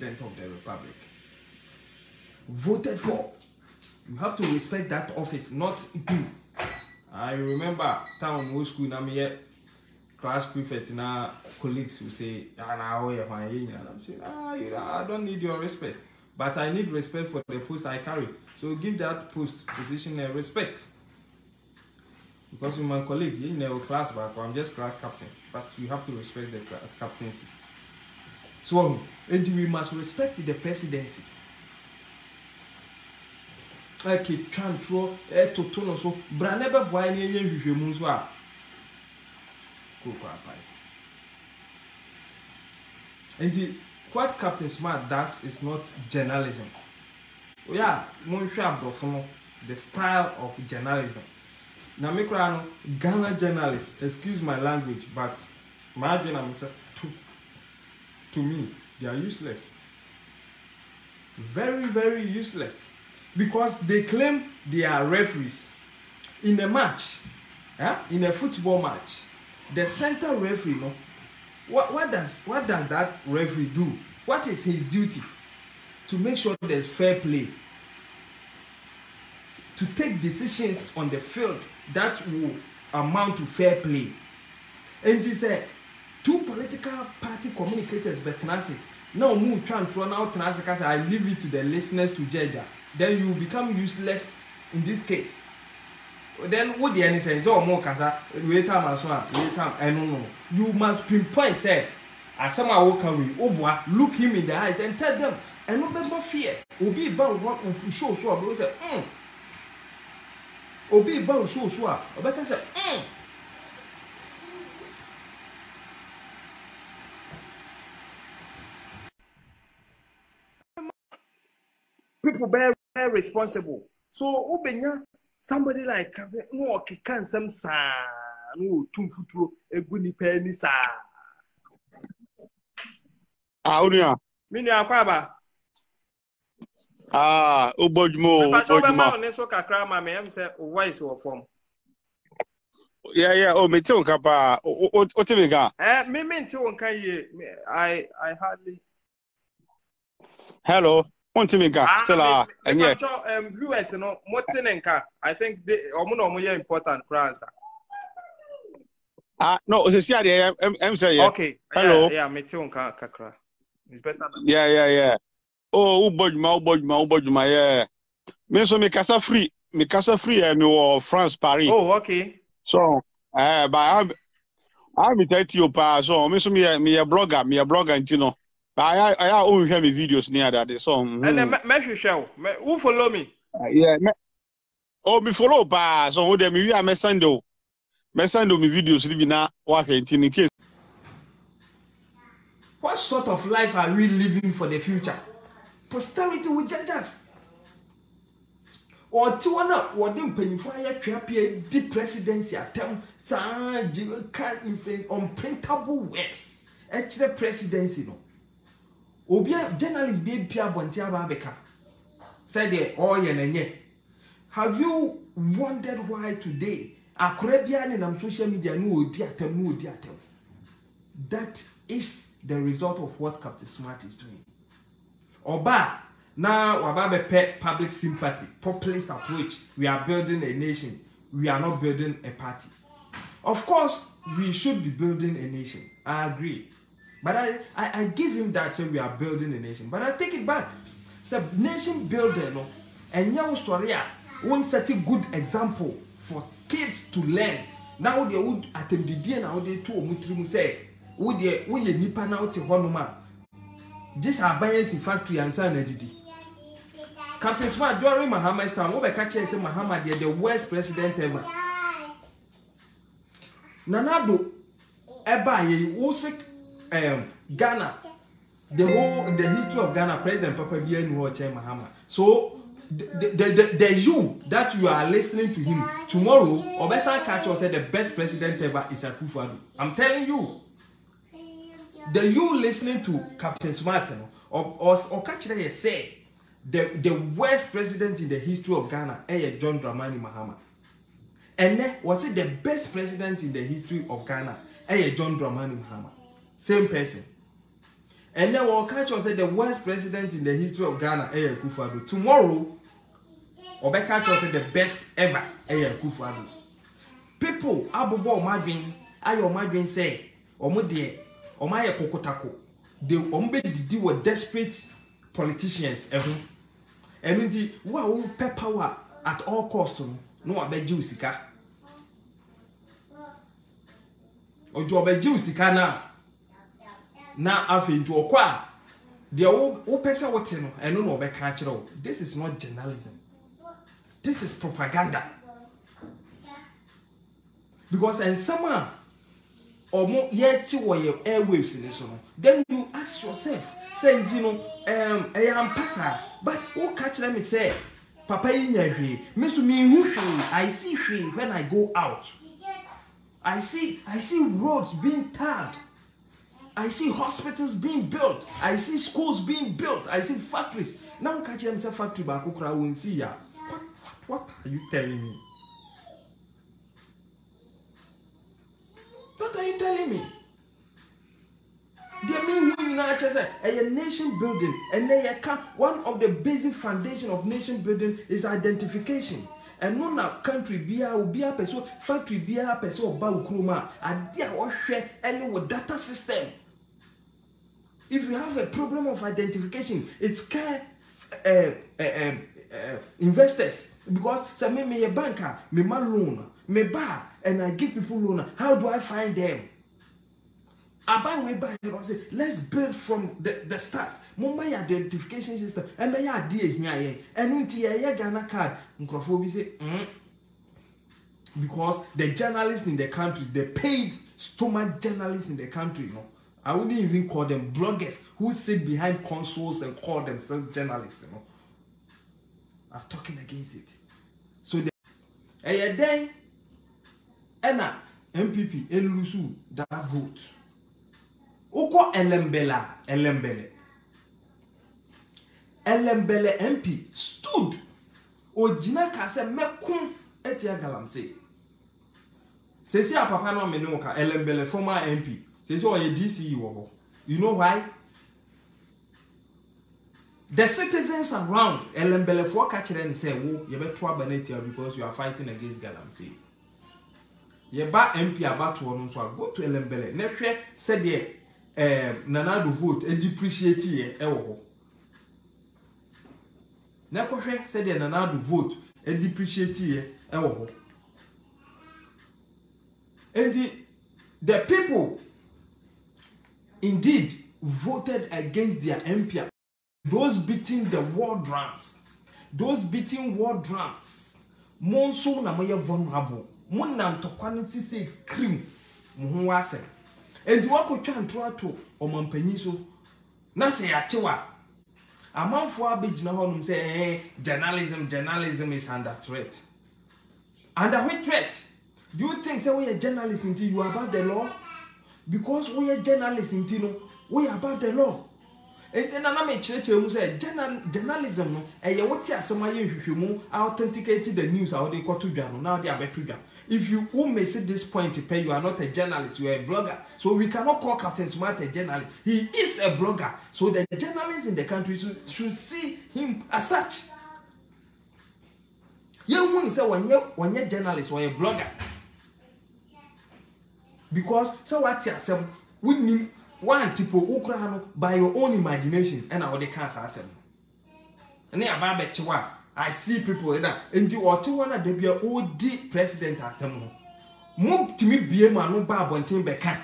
president of the republic. Voted for. You have to respect that office, not who. I remember town old school na me class prefect na colleagues will say, and I'm saying, I don't need your respect, but I need respect for the post I carry. So give that post position a respect. Because with my colleague, you know, class back, I'm just class captain, but you have to respect the class captaincy. So, and we must respect the presidency. Okay, control, to tone so, but never buy any with your moons. And what Captain Smart does is not journalism. Yeah, the style of journalism. Now, Ghana journalists, excuse my language, but my journalists, to me, they are useless. Very, very useless. Because they claim they are referees. In a match, in a football match, the center referee, no, what does that referee do? What is his duty? To make sure there's fair play. To take decisions on the field that will amount to fair play. And he said, two political party communicators, but now move run out, I leave it to the listeners to judge. Then you become useless in this case. Then what the any sense? Oh, more casa, wait time as well, wait time. I don't know. You must pinpoint, say, as some are walking away, oh boy, look him in the eyes and tell them, and no member fear. Obi about what will show so I say, Obi about show so I better say, people bear responsible. So Obenya, somebody like no can some sa no tumfutro eguni penny sa. Aunia. Mini akwaba. Ubojmo. But over my own so kakra ma me am say voice or form. Yeah, me too kapa. Otimega. Me too kan ye. I hardly. Hello. Otimega. Stella. And yeah. Viewers no motinenka. I think they omo important crowns. No, I'm saying. Okay. Hello. Yeah, me too kakra. It's better. Yeah. Oh, ubojma, yeah. Me so me casa free, me was France, Paris. Oh, okay. So, but I'm Ethiopia, so me so me a blogger, you know. I only hear me videos near that, so. And then me show, who follow me? Yeah, me follow, pa, so them we are me send me videos, living now, in case. What sort of life are we living for the future? Posterity will judge us. Or to one up, what them penny fire trappier, deep presidency attempt, can influence unprintable works. Actually, presidency no. Obia journalist be Pia Bontia Babeka. Said the yenye. Have you wondered why today a Caribbean in social media no diatem? That is the result of what Captain Smart is doing. Oba, now wababe pet public sympathy, populist approach. We are building a nation. We are not building a party. Of course, we should be building a nation. I agree. But I give him that say we are building a nation. But I take it back. So nation builder, no, and young story won't set a good example for kids to learn. Now they would attempt the day now they two mutrim say. Would you nipa now to one man? Just a bias in factory and son didi. Captain Smart during Muhammad's time, we catch say Muhammad the worst president ever. Nanado Eba ye Ghana, the history of Ghana, President Papa Biya and watch Muhammad. So the you that you are listening to him tomorrow, Obesa catch us say the best president ever is Akufo-Addo. I'm telling you. The you listening to Captain Smart or catch that say the worst president in the history of Ghana, John Dramani Mahama. And then was it the best president in the history of Ghana, John Dramani Mahama? Same person. And then we'll catch us say the worst president in the history of Ghana, AY Akufo-Addo. Tomorrow, or be catch us say the best ever, AY Akufo-Addo. People, abobo omadwin, ayo omadwin say, omo de, oma ye kokotako. They ombe didi were desperate politicians, and indeed, who pay power at all costs, no abeji usika. Ojo abeji usika na afi into okwa. The old person what no, and no be catch. This is not journalism. This is propaganda. Because in summer or more yet or your airwaves in this one, then you ask yourself, say, you know, I am passer, but who catch them me say, Papa in your way, Miss me, I see when I go out. I see roads being tarred. I see hospitals being built. I see schools being built. I see factories. Now catch them say factory back won't see ya. What are you telling me? What are you telling me? They mean a nation building, and they one of the basic foundation of nation building is identification. And no na country be a person, factory be a person ba ukruma, and there was share any with data system. If you have a problem of identification, it's scare investors, because say me a banker, me man loan, me buy, and I give people loan. How do I find them? I buy way by say let's build from the start. My identification system, and my idea here, and until I Ghana card, Unprofessional say because the journalists in the country, the paid stomach journalists in the country, you know. I wouldn't even call them bloggers who sit behind consoles and call themselves journalists, you know. I'm talking against it. So the then Ena MPP Elusu that vote. Oko Elembele MP stood Ojina kase mekum etia galamse. Sesi a papa no menoka Elembele former MP. Sesi o ye DC wo. You know why? The citizens around Elembele for catch them say, "Wo ye be trouble netia because you are fighting against galamse." Ye ba MP about one so go to Elembele. Nehwe said ye Nanado vote and depreciate ye ewo. Nekohwe said ye Nanado vote and depreciate ye ewo. And the people indeed voted against their MP. Those beating the war drums. Those beating war drums. Monso na moye vulnerable. Mon na ntokwa sisi cream. Muhu wase. And you walk and try to Omampanyi so. Na say achewa. Amanfo abegina honum say journalism is under threat. Under what threat? Do you think say we are journalists until you are above the law? Because we are journalists until we are above the law. And then I make church say journalism no e what asema ye hwehwemu authenticated the news how they got to Jano now they are better to. If you who may say this point to pay, you are not a journalist, you are a blogger. So we cannot call Captain Smart a journalist. He is a blogger. So the journalists in the country should see him as such. You won't say when you're a journalist or a blogger. Because so what's your wouldn't one tipo ukrano by your own imagination and our can't answer. And then I see people that and you are 200 they be a OD president at them. Move to me be a man no bab and tin beka.